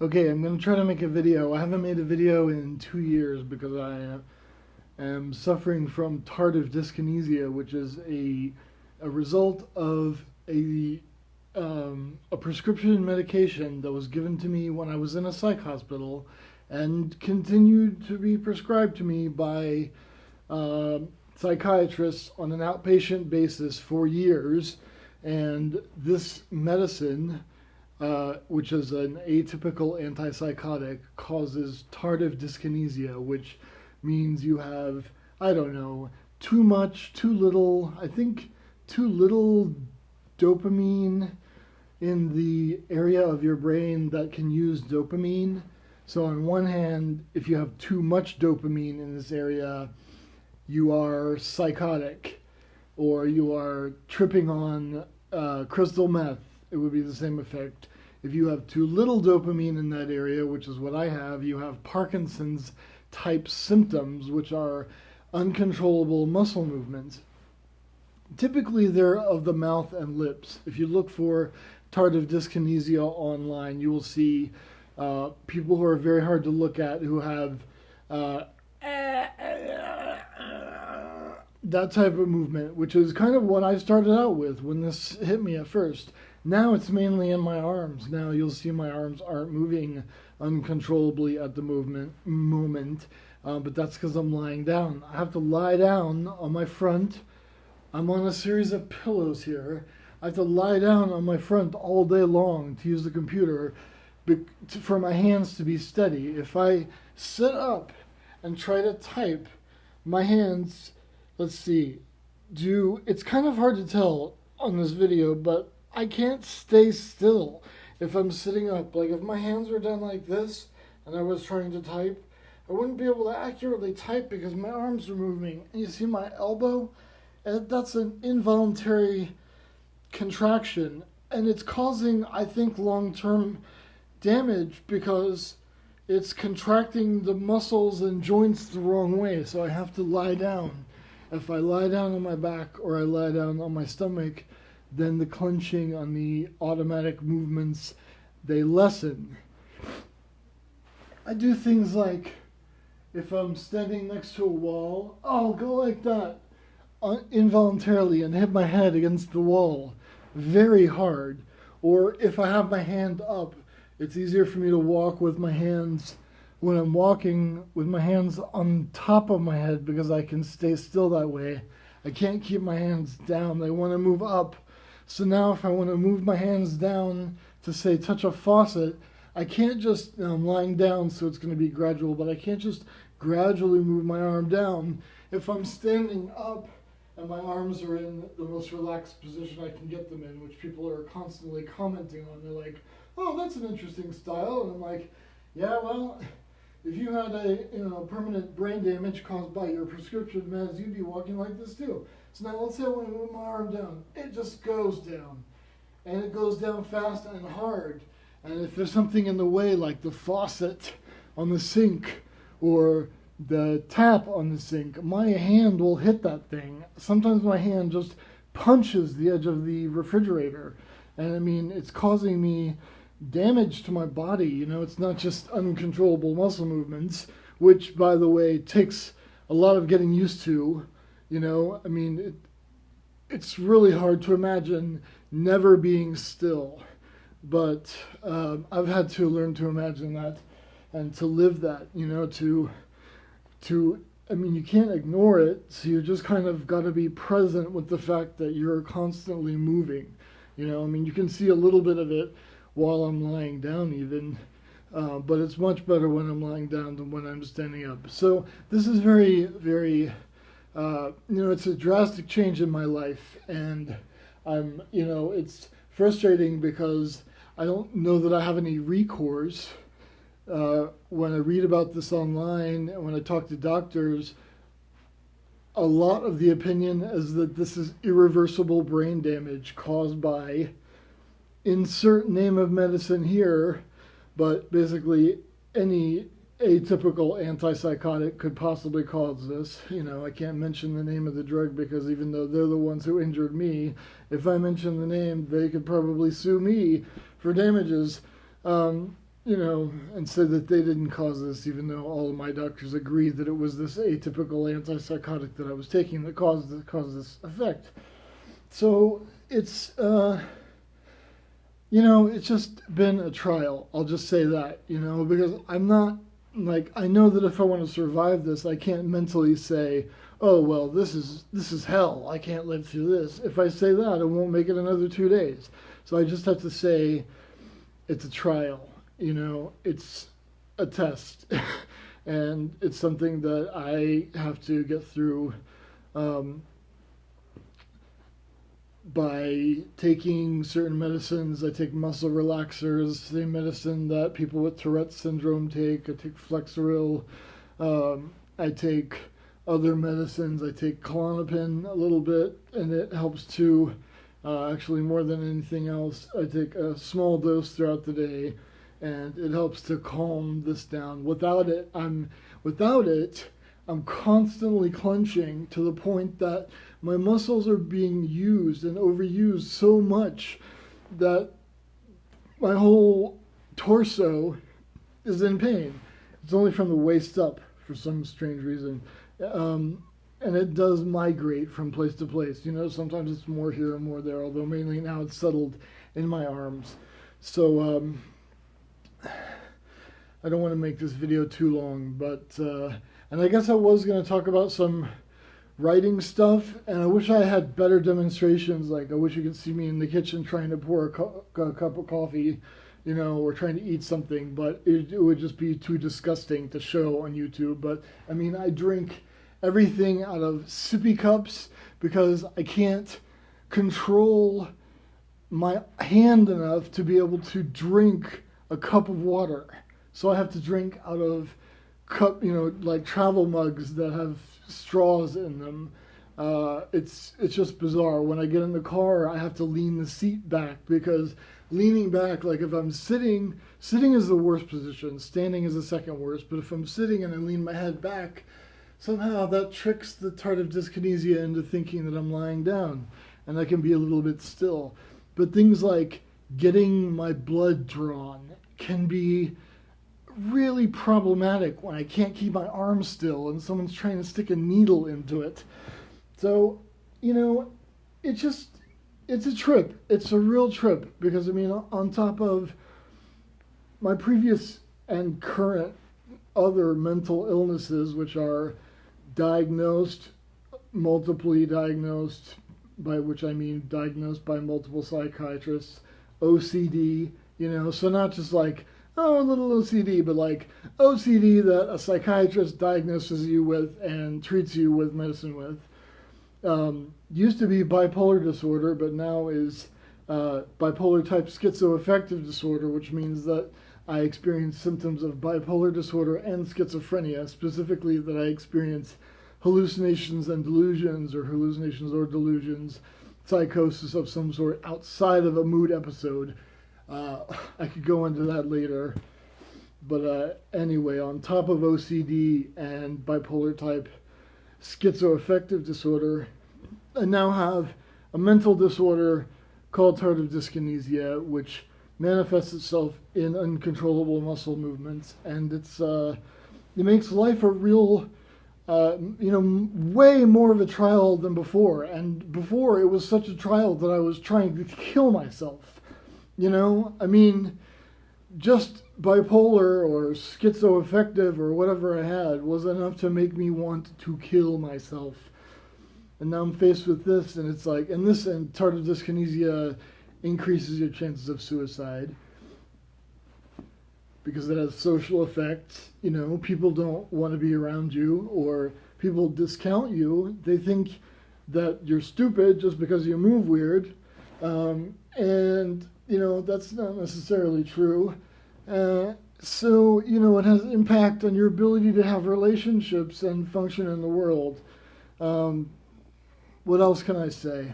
Okay, I'm going to try to make a video. I haven't made a video in 2 years because I am suffering from tardive dyskinesia, which is a result of a prescription medication that was given to me when I was in a psych hospital and continued to be prescribed to me by psychiatrists on an outpatient basis for years. And this medicine, which is an atypical antipsychotic, causes tardive dyskinesia, which means you have, I don't know, too much, too little, I think too little dopamine in the area of your brain that can use dopamine. So on one hand, if you have too much dopamine in this area, you are psychotic, or you are tripping on crystal meth. It would be the same effect. If you have too little dopamine in that area, which is what I have, you have Parkinson's type symptoms, which are uncontrollable muscle movements. Typically, they're of the mouth and lips. If you look for tardive dyskinesia online, you will see people who are very hard to look at who have that type of movement, which is kind of what I started out with when this hit me at first. Now it's mainly in my arms. Now you'll see my arms aren't moving uncontrollably at the moment, but that's because I'm lying down. I have to lie down on my front. I'm on a series of pillows here. I have to lie down on my front all day long to use the computer for my hands to be steady. If I sit up and try to type, my hands, let's see, it's kind of hard to tell on this video, but I can't stay still if I'm sitting up. Like if my hands were done like this and I was trying to type, I wouldn't be able to accurately type because my arms are moving. And you see my elbow? And that's an involuntary contraction. And it's causing, I think, long-term damage because it's contracting the muscles and joints the wrong way. So I have to lie down. If I lie down on my back or I lie down on my stomach, then the clenching on the automatic movements, they lessen. I do things like, if I'm standing next to a wall, I'll go like that involuntarily and hit my head against the wall very hard. Or if I have my hand up, it's easier for me to walk with my hands when I'm walking with my hands on top of my head because I can stay still that way. I can't keep my hands down. They want to move up. So now if I want to move my hands down to, say, touch a faucet, I can't just, I'm lying down, so it's going to be gradual, but I can't just gradually move my arm down. If I'm standing up and my arms are in the most relaxed position I can get them in, which people are constantly commenting on, they're like, oh, that's an interesting style. And I'm like, yeah, well, if you had a permanent brain damage caused by your prescription meds, you'd be walking like this too. So now let's say I want to move my arm down. It just goes down. And it goes down fast and hard. And if there's something in the way, like the faucet on the sink or the tap on the sink, my hand will hit that thing. Sometimes my hand just punches the edge of the refrigerator. And I mean, it's causing me damage to my body. It's not just uncontrollable muscle movements, which, by the way, takes a lot of getting used to. I mean, it's really hard to imagine never being still. But I've had to learn to imagine that and to live that, I mean, you can't ignore it. So you just kind of got to be present with the fact that you're constantly moving. I mean, you can see a little bit of it while I'm lying down even. But it's much better when I'm lying down than when I'm standing up. So this is very, very... it's a drastic change in my life, and it's frustrating because I don't know that I have any recourse. When I read about this online and when I talk to doctors, a lot of the opinion is that this is irreversible brain damage caused by insert name of medicine here, but basically any atypical antipsychotic could possibly cause this. I can't mention the name of the drug because even though they're the ones who injured me, if I mention the name, they could probably sue me for damages. and said that they didn't cause this, even though all of my doctors agreed that it was this atypical antipsychotic that I was taking that caused this effect. So it's it's just been a trial. I'll just say that, because I'm not I know that if I want to survive this, I can't mentally say, oh well, this is hell. I can't live through this. If I say that, I won't make it another 2 days. So I just have to say it's a trial. It's a test, and it's something that I have to get through by taking certain medicines. I take muscle relaxers, same medicine that people with Tourette syndrome take. I take Flexeril. I take other medicines. I take Klonopin a little bit, and it helps too. Actually, more than anything else, I take a small dose throughout the day, and it helps to calm this down. Without it, I'm constantly clenching to the point that my muscles are being used and overused so much that my whole torso is in pain. It's only from the waist up for some strange reason. And it does migrate from place to place. Sometimes it's more here and more there, although mainly now it's settled in my arms. So I don't want to make this video too long, but and I guess I was going to talk about some writing stuff, and I wish I had better demonstrations. I wish you could see me in the kitchen trying to pour a cup of coffee, or trying to eat something, but it would just be too disgusting to show on YouTube. But I mean, I drink everything out of sippy cups because I can't control my hand enough to be able to drink a cup of water. So I have to drink out of cup, like travel mugs that have straws in them. It's just bizarre. When I get in the car, I have to lean the seat back, because leaning back, if I'm sitting is the worst position. Standing is the second worst. But if I'm sitting and I lean my head back, somehow that tricks the Tardive dyskinesia into thinking that I'm lying down, and I can be a little bit still. But things like getting my blood drawn can be really problematic when I can't keep my arm still and someone's trying to stick a needle into it. So, it's a trip. It's a real trip, because, on top of my previous and current other mental illnesses, which are multiply diagnosed, by which I mean diagnosed by multiple psychiatrists, OCD, so not just a little OCD, but OCD that a psychiatrist diagnoses you with and treats you with medicine with. Used to be bipolar disorder, but now is bipolar type schizoaffective disorder, which means that I experience symptoms of bipolar disorder and schizophrenia, specifically that I experience hallucinations and delusions, or hallucinations or delusions, psychosis of some sort outside of a mood episode. I could go into that later. But anyway, on top of OCD and bipolar type schizoaffective disorder, I now have a mental disorder called tardive dyskinesia, which manifests itself in uncontrollable muscle movements, and it makes life a real, way more of a trial than before. And before, it was such a trial that I was trying to kill myself. Just bipolar or schizoaffective or whatever I had was enough to make me want to kill myself. And now I'm faced with this, and it's and tardive dyskinesia increases your chances of suicide because it has social effects. People don't want to be around you, or people discount you. They think that you're stupid just because you move weird. And that's not necessarily true. So, it has impact on your ability to have relationships and function in the world. What else can I say?